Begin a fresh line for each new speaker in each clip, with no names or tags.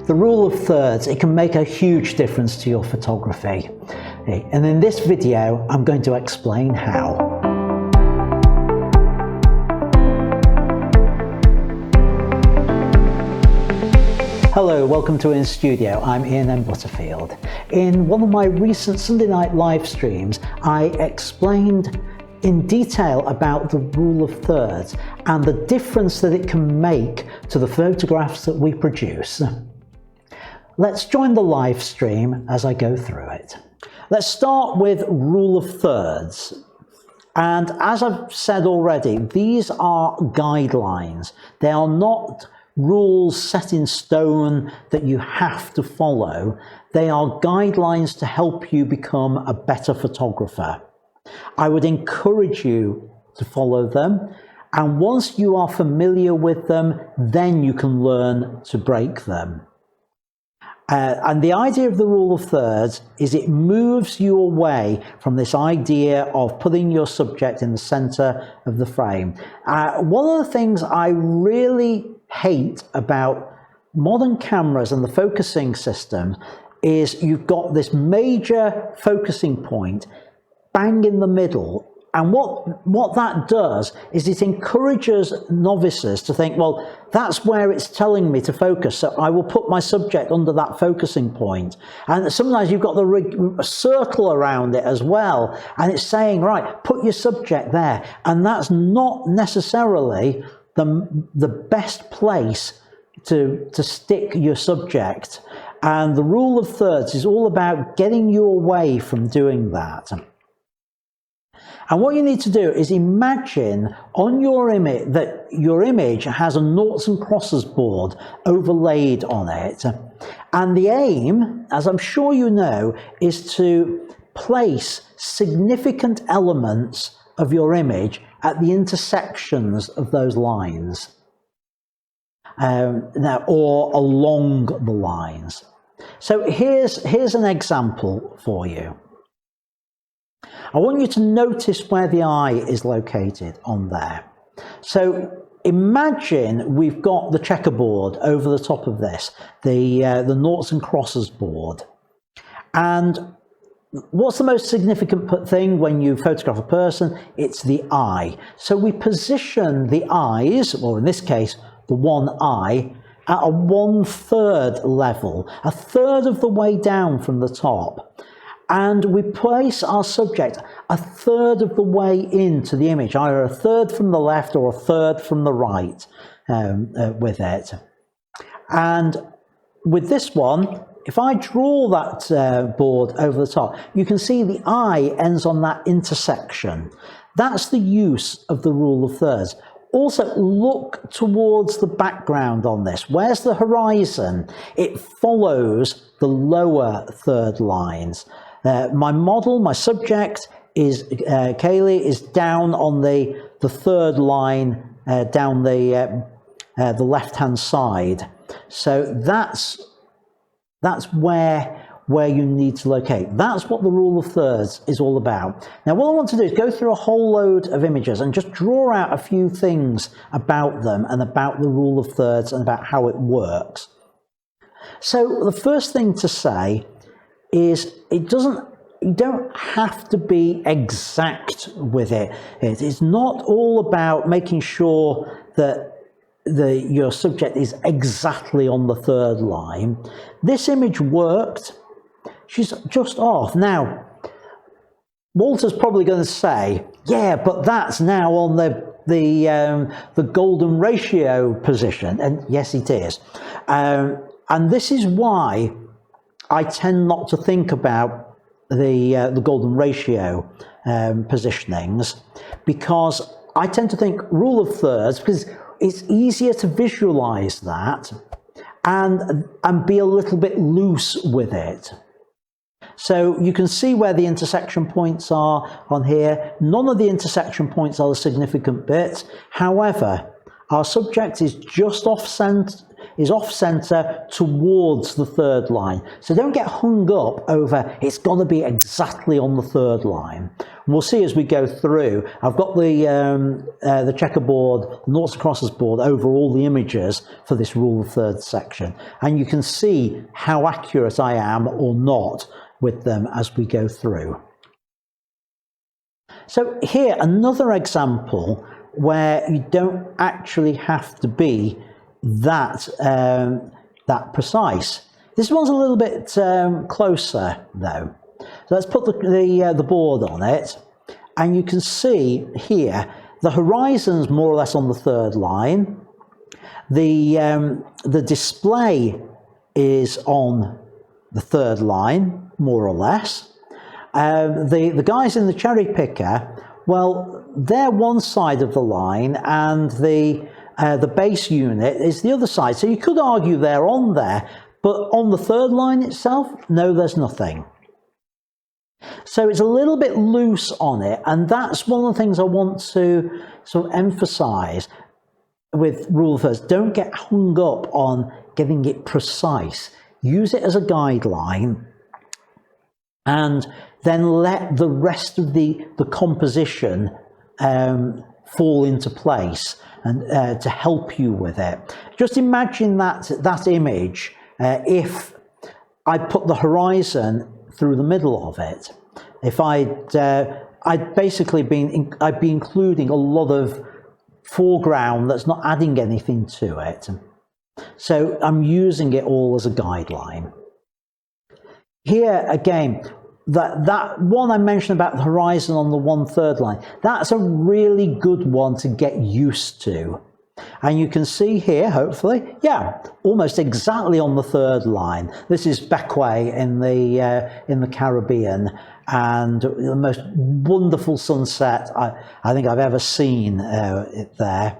the rule of thirds, it can make a huge difference to your photography. And in this video, I'm going to explain how. Hello, welcome to In Studio. I'm Ian M. Butterfield. In one of my recent Sunday night live streams, I explained in detail about the rule of thirds and the difference that it can make to the photographs that we produce. Let's join the live stream as I go through it. Let's start with rule of thirds. And as I've said already, these are guidelines. They are not rules set in stone that you have to follow. They are guidelines to help you become a better photographer. I would encourage you to follow them, and once you are familiar with them, then you can learn to break them. And the idea of the rule of thirds is it moves you away from this idea of putting your subject in the center of the frame. One of the things I really hate about modern cameras and the focusing system is you've got this major focusing point bang in the middle, and what that does is it encourages novices to think, well, that's where it's telling me to focus, so I will put my subject under that focusing point. And sometimes you've got the circle around it as well, and it's saying, right, put your subject there, and that's not necessarily the best place to stick your subject. And the rule of thirds is all about getting you away from doing that. And what you need to do is imagine on your image that your image has a noughts and crosses board overlaid on it. And the aim, as I'm sure you know, is to place significant elements of your image at the intersections of those lines, or along the lines. So here's an example for you. I want you to notice where the eye is located on there. So imagine we've got the checkerboard over the top of this, the noughts and crosses board. And what's the most significant thing when you photograph a person? It's the eye. So we position the eyes, or in this case, the one eye, at a 1/3 level, a third of the way down from the top. And we place our subject a third of the way into the image, either a third from the left or a third from the right with it. And with this one, if I draw that board over the top, you can see the eye ends on that intersection. That's the use of the rule of thirds. Also, look towards the background on this. Where's the horizon? It follows the lower third lines. My model, my subject, is Kaylee, is down on the third line down the left-hand side. So that's where you need to locate. That's what the rule of thirds is all about. Now, what I want to do is go through a whole load of images and just draw out a few things about them and about the rule of thirds and about how it works. So the first thing to say is you don't have to be exact with it. It is not all about making sure that your subject is exactly on the third line. This image worked. She's just off. Now, Walter's probably going to say, yeah, but that's now on the golden ratio position. And yes, it is. And this is why I tend not to think about the golden ratio positionings, because I tend to think rule of thirds, because it's easier to visualize that and be a little bit loose with it. So you can see where the intersection points are on here. None of the intersection points are the significant bits. However, our subject is just off center, is off center towards the third line. So don't get hung up over it's got to be exactly on the third line. And we'll see as we go through. I've got the checkerboard, the noughts and crosses board over all the images for this rule of thirds section. And you can see how accurate I am or not with them as we go through. So here, another example where you don't actually have to be that precise. This one's a little bit closer though. So let's put the board on it, and you can see here the horizon's more or less on the third line. The display is on the third line, more or less. The guys in the cherry picker, well, they're one side of the line, and the base unit is the other side. So you could argue they're on there, but on the third line itself, no, there's nothing. So it's a little bit loose on it, and that's one of the things I want to sort of emphasize with rule of thirds. Don't get hung up on getting it precise. Use it as a guideline, and then let the rest of the composition fall into place and to help you with it. Just imagine that image if I put the horizon through the middle of it. If I'd basically I'd be including a lot of foreground that's not adding anything to it. So I'm using it all as a guideline. Here again, that one I mentioned about the horizon on the 1/3 line, that's a really good one to get used to. And you can see here, hopefully, yeah, almost exactly on the third line. This is Bequia in the Caribbean, and the most wonderful sunset I think I've ever seen there.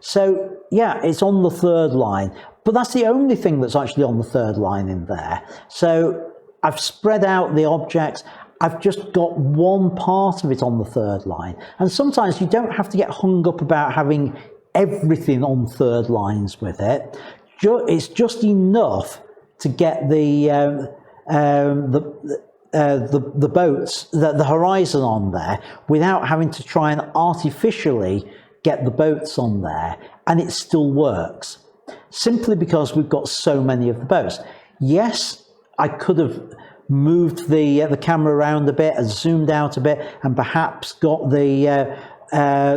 So yeah, it's on the third line, but that's the only thing that's actually on the third line in there. So I've spread out the objects. I've just got one part of it on the third line. And sometimes you don't have to get hung up about having everything on third lines with it. It's just enough to get the boats, the horizon on there, without having to try and artificially get the boats on there, and it still works. Simply because we've got so many of the boats. Yes, I could have moved the camera around a bit and zoomed out a bit, and perhaps got the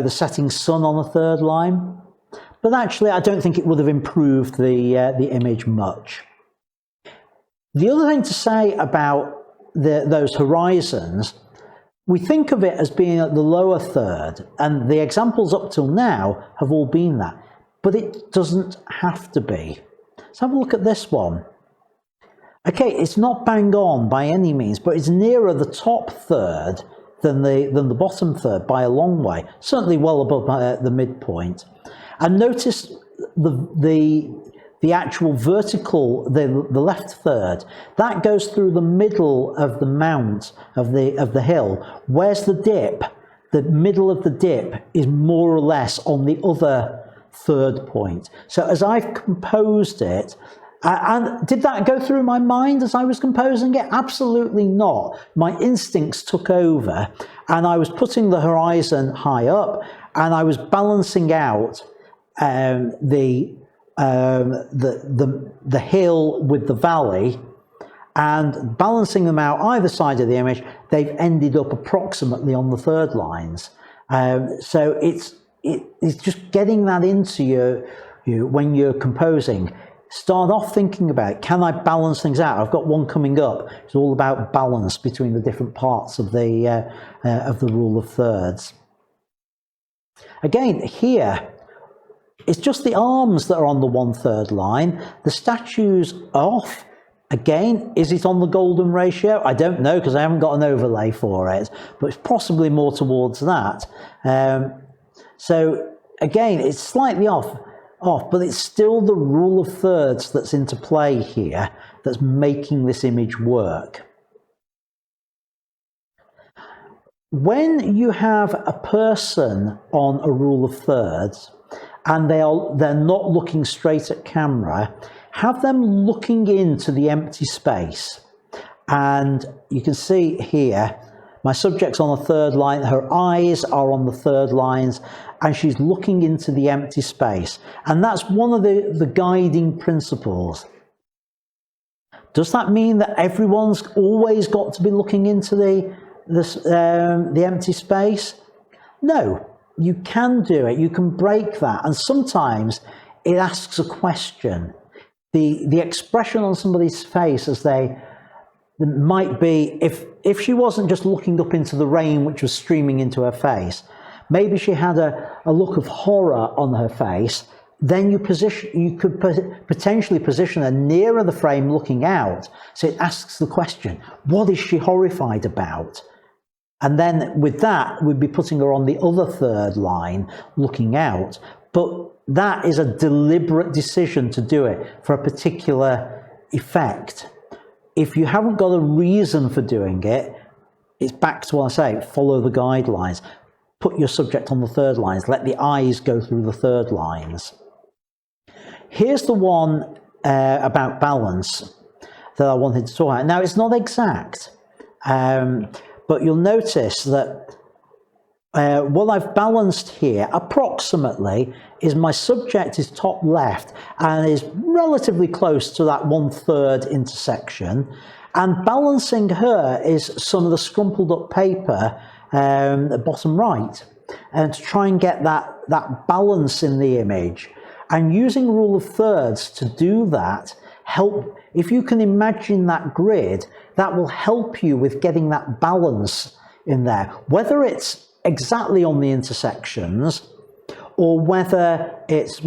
setting sun on the third line, but actually I don't think it would have improved the image much. The other thing to say about those horizons, we think of it as being at the lower third, and the examples up till now have all been that, but it doesn't have to be. Let's have a look at this one. Okay, it's not bang on by any means, but it's nearer the top third than the bottom third by a long way, certainly well above the midpoint. And notice the actual vertical, the left third, that goes through the middle of the mount of the hill. Where's the dip? The middle of the dip is more or less on the other third point. So as I've composed it, and did that go through my mind as I was composing it? Absolutely not. My instincts took over, and I was putting the horizon high up, and I was balancing out the hill with the valley, and balancing them out either side of the image. They've ended up approximately on the third lines. So it's just getting that into you when you're composing. Start off thinking about, can I balance things out? I've got one coming up. It's all about balance between the different parts of the rule of thirds. Again, here, it's just the arms that are on the 1/3 line. The statue's off. Again, is it on the golden ratio? I don't know, because I haven't got an overlay for it, but it's possibly more towards that. So again, it's slightly off, but it's still the rule of thirds that's into play here that's making this image work. When you have a person on a rule of thirds, and they're not looking straight at camera, have them looking into the empty space. And you can see here, my subject's on the third line, her eyes are on the third lines, and she's looking into the empty space. And that's one of the guiding principles. Does that mean that everyone's always got to be looking into the empty space? No, you can do it, you can break that, and sometimes it asks a question. The expression on somebody's face as they might be, if she wasn't just looking up into the rain which was streaming into her face, maybe she had a look of horror on her face, then you could potentially position her nearer the frame looking out, so it asks the question, what is she horrified about? And then with that, we'd be putting her on the other third line looking out. But that is a deliberate decision to do it for a particular effect. If you haven't got a reason for doing it, it's back to what I say, follow the guidelines. Put your subject on the third lines, let the eyes go through the third lines. Here's the one about balance that I wanted to talk about. Now, it's not exact, but you'll notice that what I've balanced here approximately is my subject is top left and is relatively close to that 1/3 intersection, and balancing her is some of the scrumpled up paper at the bottom right, and to try and get that balance in the image. And using rule of thirds to do that, if you can imagine that grid, that will help you with getting that balance in there, whether it's exactly on the intersections or whether it's,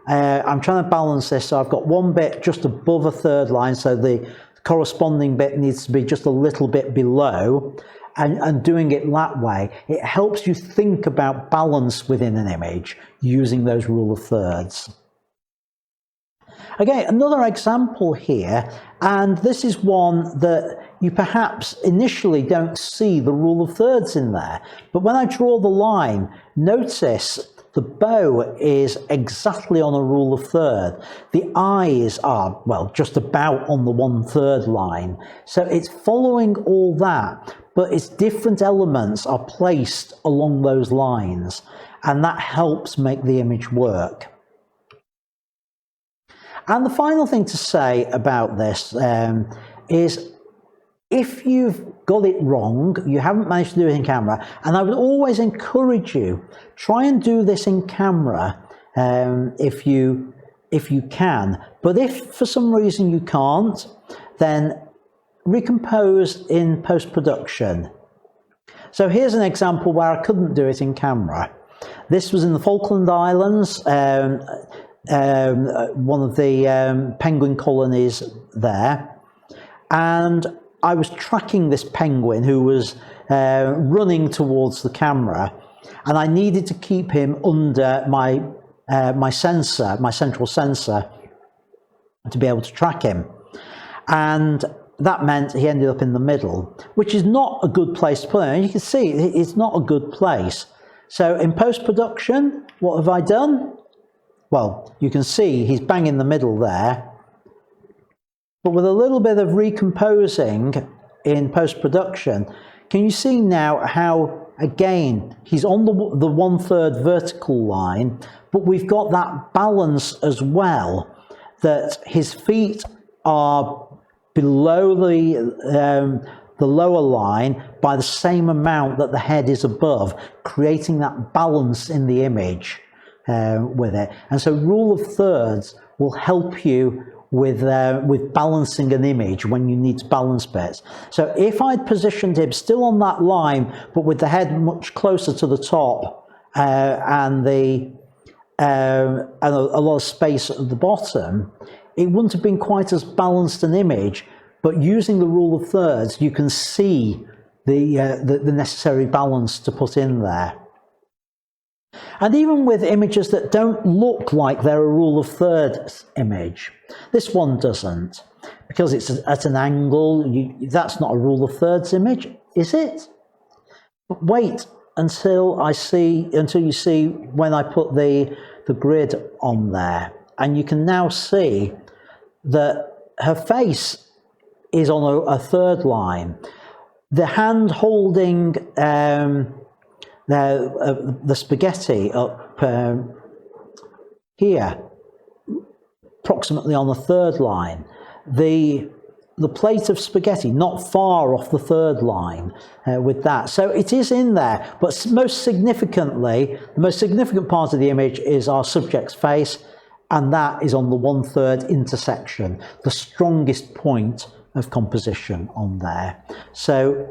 I'm trying to balance this, so I've got one bit just above a third line, so the corresponding bit needs to be just a little bit below, and doing it that way, it helps you think about balance within an image using those rule of thirds. Okay, another example here, and this is one that you perhaps initially don't see the rule of thirds in there, but when I draw the line, notice the bow is exactly on a rule of third. The eyes are, just about on the 1/3 line. So it's following all that, but its different elements are placed along those lines, and that helps make the image work. And the final thing to say about this is, if you've got it wrong, you haven't managed to do it in camera, and I would always encourage you, try and do this in camera if you can. But if for some reason you can't, then recompose in post-production. So here's an example where I couldn't do it in camera. This was in the Falkland Islands, one of the penguin colonies there, and I was tracking this penguin who was running towards the camera, and I needed to keep him under my sensor, my central sensor, to be able to track him. And that meant he ended up in the middle, which is not a good place to put him. And you can see it's not a good place. So in post-production, what have I done? Well, you can see he's bang in the middle there. But with a little bit of recomposing in post-production, can you see now how, again, he's on the 1/3 vertical line, but we've got that balance as well, that his feet are below the lower line by the same amount that the head is above, creating that balance in the image with it. And so rule of thirds will help you with balancing an image when you need to balance bits. So if I'd positioned him still on that line, but with the head much closer to the top and a lot of space at the bottom, it wouldn't have been quite as balanced an image. But using the rule of thirds, you can see the necessary balance to put in there. And even with images that don't look like they're a rule of thirds image, this one doesn't, because it's at an angle. That's not a rule of thirds image, is it? But wait, until you see when I put the grid on there, and you can now see that her face is on a third line. The hand holding the spaghetti up here, approximately on the third line. The plate of spaghetti not far off the third line with that. So it is in there, but most significantly, the most significant part of the image is our subject's face, and that is on the 1/3 intersection, the strongest point of composition on there. So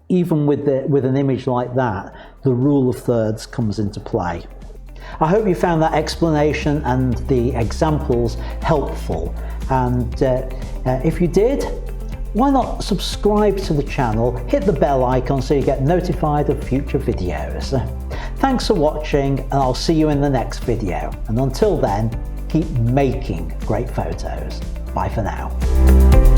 even with an image like that, the rule of thirds comes into play. I hope you found that explanation and the examples helpful. And if you did, why not subscribe to the channel, hit the bell icon so you get notified of future videos. Thanks for watching, and I'll see you in the next video. And until then, keep making great photos. Bye for now.